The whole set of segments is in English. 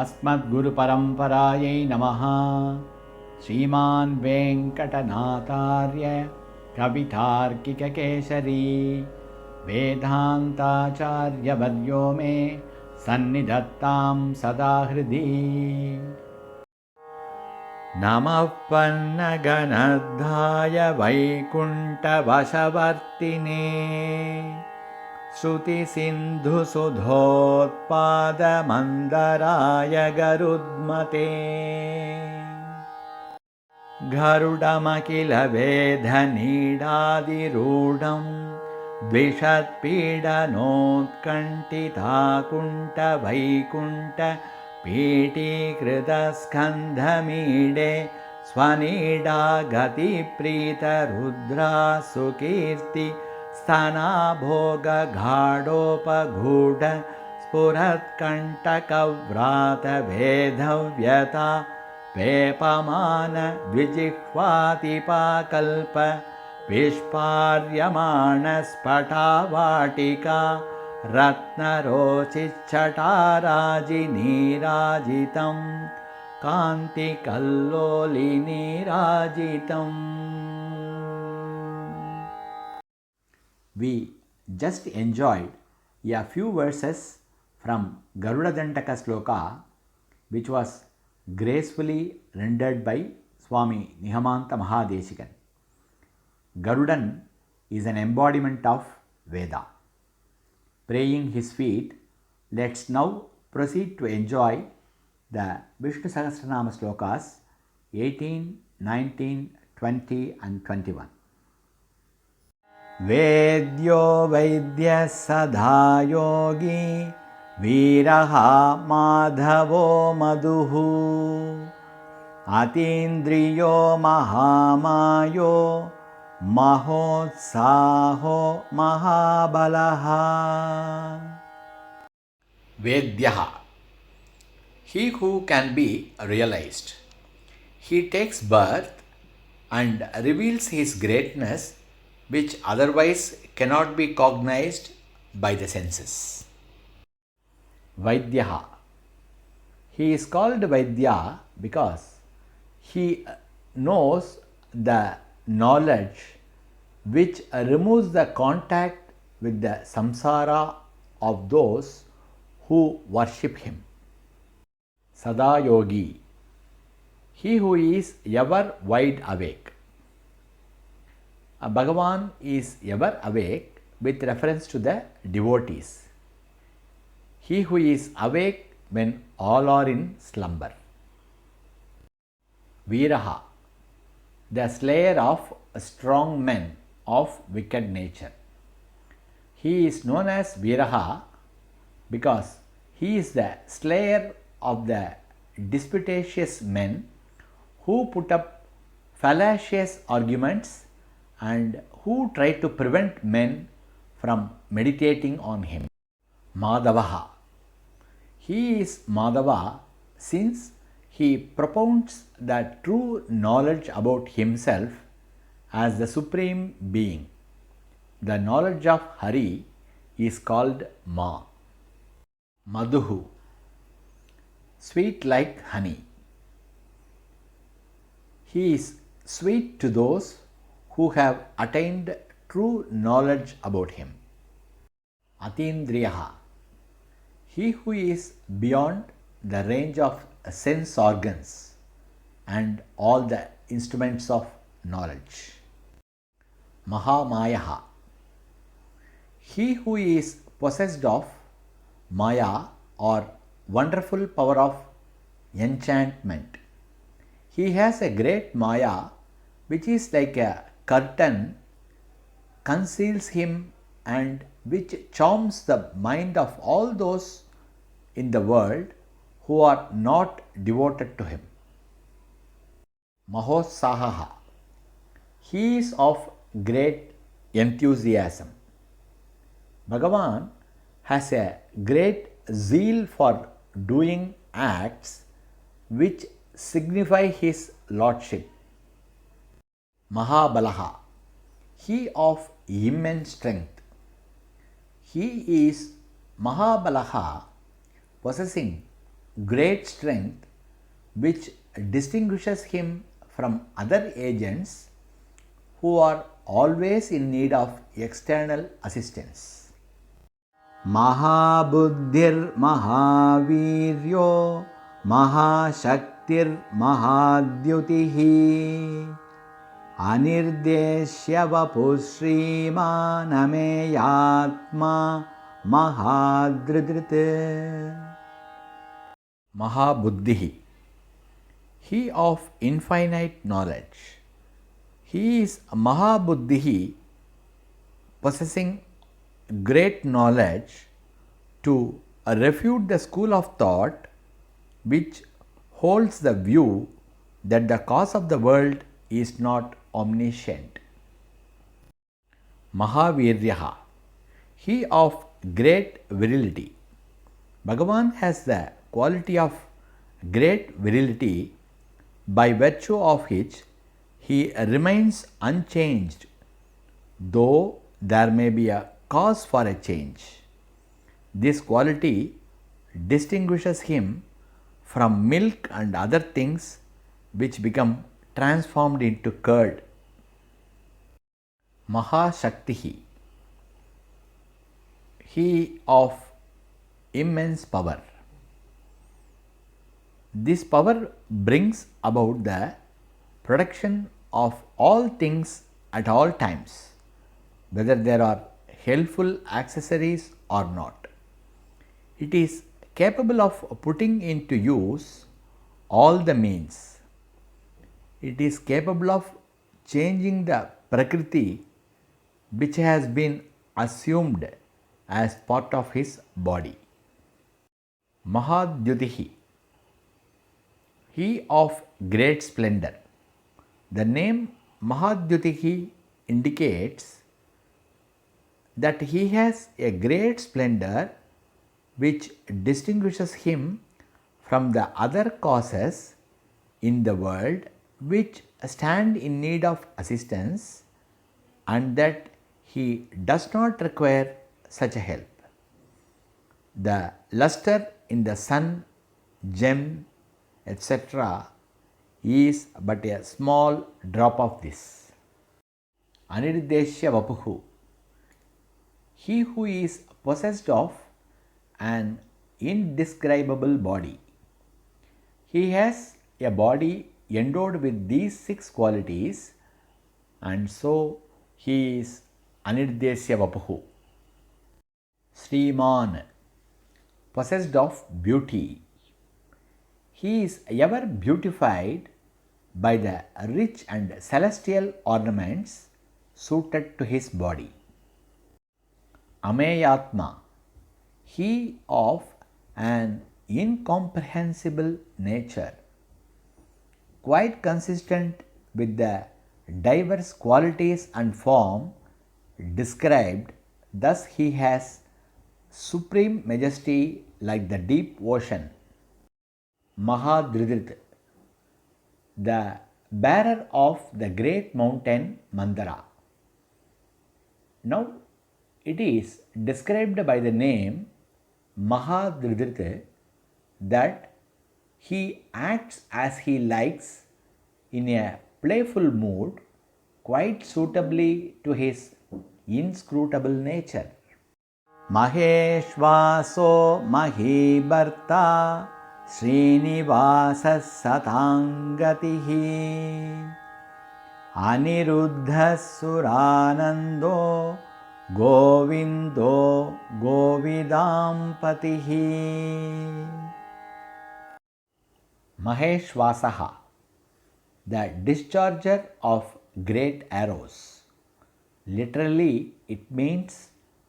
अस्मद्गुरुपरम्परायै नमः। श्रीमान् वेङ्कटनाथार्य कवितार्किककेसरी वेदान्ताचार्यवर्यो मे सन्निधत्तां सदा हृदि। नमः पन्नगनद्धाय वैकुण्ठवशवर्तिने श्रुतिसिन्धुसुधोत्पादमन्दराय गरुड्मते गरुडमखिलवेधनीडादिरूढं द्विषत्पीडनोत्कण्ठिताकुण्ठवैकुण्ठ पीठीकृतस्कन्धमीडे स्वनीडा गतिप्रीतरुद्रा Sukirti स्तनाभोगगाढोपगूढ स्फुरत्कण्टकव्रातवेधव्यता वेपमान द्विजिह्वातिपाकल्प विस्पार्यमाणस्फटावाटिका रत्नरोचिच्छटाराजिनीराजितं कान्तिकल्लोलिनीराजितम्. We just enjoyed a few verses from Garuda Dandaka Sloka, which was gracefully rendered by Swami Nihamanta Mahadeshikan. Garudan is an embodiment of Veda. Praying his feet, let's now proceed to enjoy the Vishnu Sahasranama Slokas 18, 19, 20 and 21. वेद्यो वैद्यः सदा योगी वीरः माधवो मधुः अतीन्द्रियो महामायो महोत्साहो महाबलः. Vedyah, he who can be realized. He takes birth and reveals his greatness, which otherwise cannot be cognized by the senses. Vaidyaha, he is called Vaidya because he knows the knowledge which removes the contact with the samsara of those who worship him. Sada Yogi, he who is ever wide awake. Bhagavan is ever awake with reference to the devotees. He who is awake when all are in slumber. Veeraha, the slayer of strong men of wicked nature. He is known as Veeraha because he is the slayer of the disputatious men who put up fallacious arguments and who try to prevent men from meditating on him. Madhavaha, he is Madhava since he propounds the true knowledge about himself as the Supreme Being. The knowledge of Hari is called Ma. Madhuhu, sweet like honey. He is sweet to those who have attained true knowledge about him. Atindriyaha, he who is beyond the range of sense organs and all the instruments of knowledge. Mahamayaha, he who is possessed of Maya or wonderful power of enchantment. He has a great Maya which is like a curtain, conceals him and which charms the mind of all those in the world who are not devoted to him. Mahotsahaha, he is of great enthusiasm. Bhagavan has a great zeal for doing acts which signify his lordship. Mahabalaha, he of immense strength. He is Mahabalaha, possessing great strength which distinguishes him from other agents who are always in need of external assistance. Mahabuddhir Mahaviryo Mahashaktir Mahadyutihi Anirdeshya Vapu Srimanameyatma Mahadridrite. Mahabuddhihi, he of infinite knowledge. He is Mahabuddhihi, possessing great knowledge to refute the school of thought which holds the view that the cause of the world is not omniscient. Mahaviryaha, he of great virility. Bhagavan has the quality of great virility by virtue of which he remains unchanged, though there may be a cause for a change. This quality distinguishes him from milk and other things which become transformed into curd. Mahashaktihi, he of immense power. This power brings about the production of all things at all times, whether there are helpful accessories or not. It is capable of putting into use all the means. It is capable of changing the prakriti which has been assumed as part of his body. Mahadyutihi, he of great splendor. The name Mahadyutihi indicates that he has a great splendor which distinguishes him from the other causes in the world which stand in need of assistance, and that he does not require such a help. The luster in the sun, gem, etc. is but a small drop of this. Anirdeshya Vapuhu, he who is possessed of an indescribable body. He has a body endowed with these 6 qualities, and so he is Anirdeshya Vapuhu. Sriman, possessed of beauty. He is ever beautified by the rich and celestial ornaments suited to his body. Ameyatma, he of an incomprehensible nature, quite consistent with the diverse qualities and form described. Thus he has supreme majesty like the deep ocean. Mahadridrit, the bearer of the great mountain Mandara. Now it is described by the name Mahadridrit that he acts as he likes in a playful mood, quite suitably to his inscrutable nature. Maheshvaso Mahibharta Srinivasa Satangatihi Aniruddha Suranando Govindo Govidampatihi. Maheshvasaha, the discharger of great arrows. Literally, it means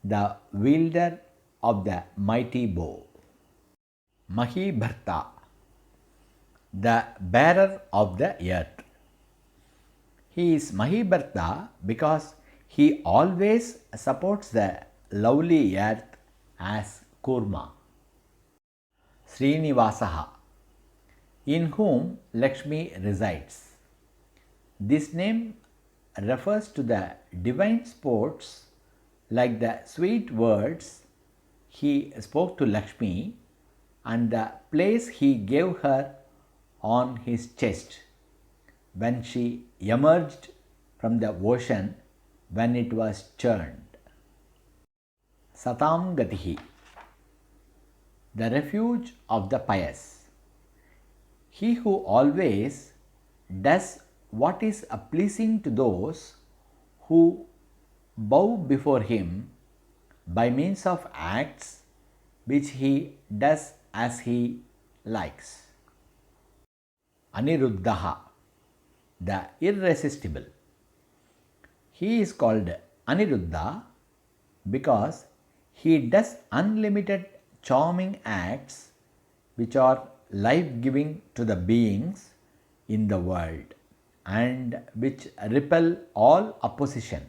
the wielder of the mighty bow. Mahibharta, the bearer of the earth. He is Mahibharta because he always supports the lovely earth as Kurma. Srinivasaha, in whom Lakshmi resides. This name refers to the divine sports like the sweet words he spoke to Lakshmi and the place he gave her on his chest when she emerged from the ocean when it was churned. Satam Gatihi, the refuge of the pious. He who always does what is pleasing to those who bow before him by means of acts which he does as he likes. Aniruddha, the irresistible. He is called Aniruddha because he does unlimited charming acts which are life giving to the beings in the world and which repel all opposition.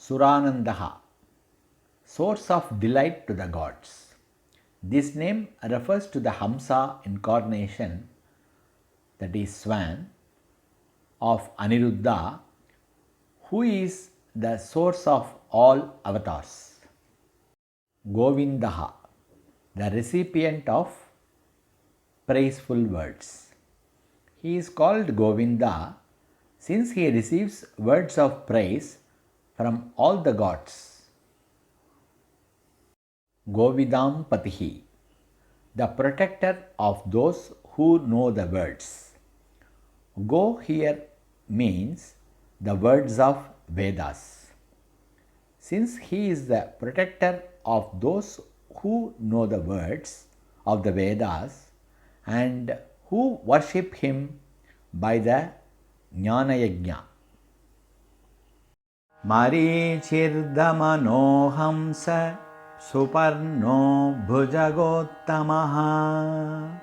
Suranandaha, source of delight to the gods. This name refers to the Hamsa incarnation, that is swan, of Aniruddha, who is the source of all avatars. Govindaha, the recipient of praiseful words. He is called Govinda since he receives words of praise from all the gods. Govidam Patihi, the protector of those who know the words. Go here means the words of Vedas. Since he is the protector of those who know the words of the Vedas and who worship him by the Jnana Yajna. Marichirdamano Hamsa Suparno Bhujagottamaha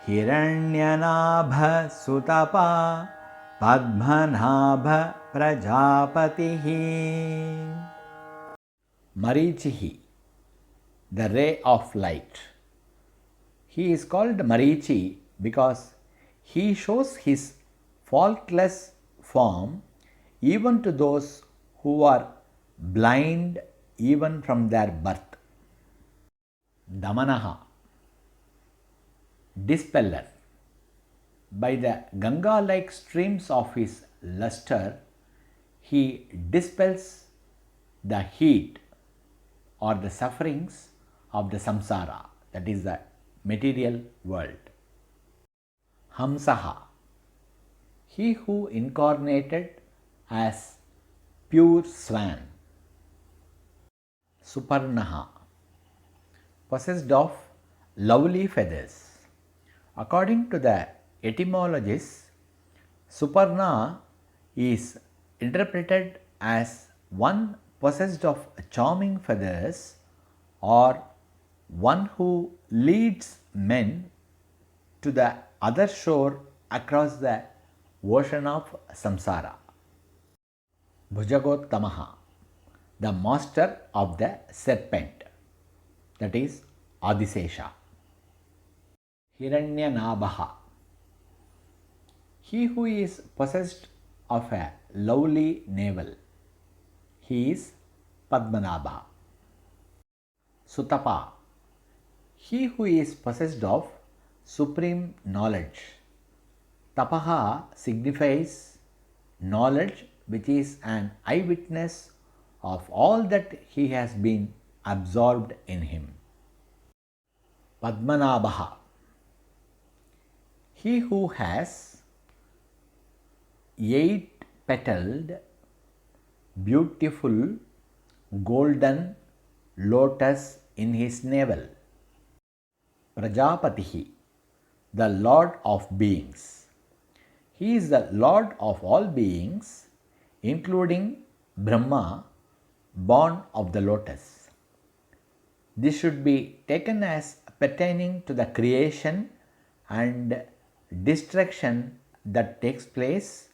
Hiranyanabha Sutapa Padmanabha Prajapatihi. Marichihi, the ray of light. He is called Marichi because he shows his faultless form even to those who are blind even from their birth. Damanaha, dispeller. By the Ganga like streams of his luster, he dispels the heat or the sufferings of the samsara, that is the material world. Hamsaha, he who incarnated as pure swan. Suparnaha, possessed of lovely feathers. According to the etymologists, Suparna is interpreted as one possessed of charming feathers or one who leads men to the other shore across the ocean of samsara. Bhujagottamaha, the master of the serpent, that is Adisesha. Hiranyanabaha, he who is possessed of a lovely navel. He is Padmanabha. Sutapa, he who is possessed of supreme knowledge. Tapaha signifies knowledge which is an eyewitness of all that he has been absorbed in him. Padmanabha, he who has 8-petaled, beautiful, golden lotus in his navel. Prajapatihi, the Lord of beings. He is the Lord of all beings, including Brahma, born of the lotus. This should be taken as pertaining to the creation and destruction that takes place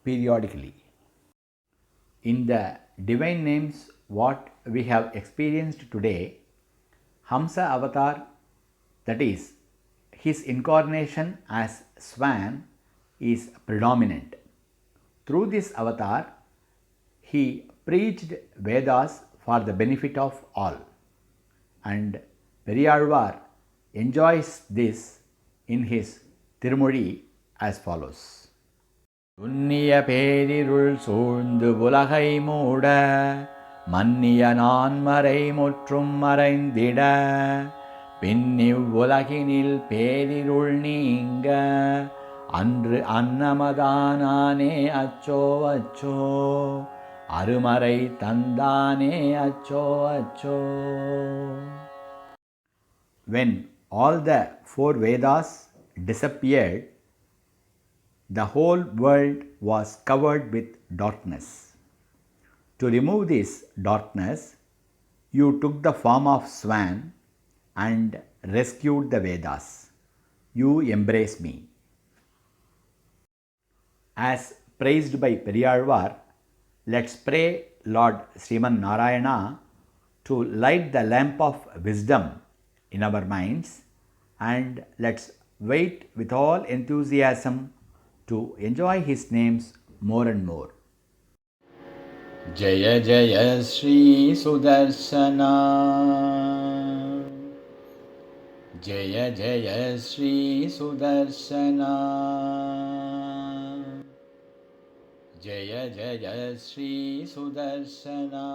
periodically. In the divine names, what we have experienced today, Hamsa avatar, that is, his incarnation as swan, is predominant. Through this avatar, he preached Vedas for the benefit of all, and Periyalvar enjoys this in his Tirumozhi as follows. துன்னிய பேரிருள் சூழ்ந்து உலகை மூட மன்னிய நான்மறை முற்றும் மறைந்திட பின்னிவ்வுலகினில் பேரிருள் நீங்க அன்று அன்னமதானானே அச்சோ அச்சோ அருமறை தந்தானே அச்சோ அச்சோ. When all the four Vedas disappeared, the whole world was covered with darkness. To remove this darkness, you took the form of swan and rescued the Vedas. You embrace me. As praised by Periyalvar, let's pray Lord Sriman Narayana to light the lamp of wisdom in our minds, and let's wait with all enthusiasm to enjoy his names more and more. Jaya Jaya Sri Sudarshana, Jaya Jaya Sri Sudarshana, Jaya Jaya Sri Sudarshana.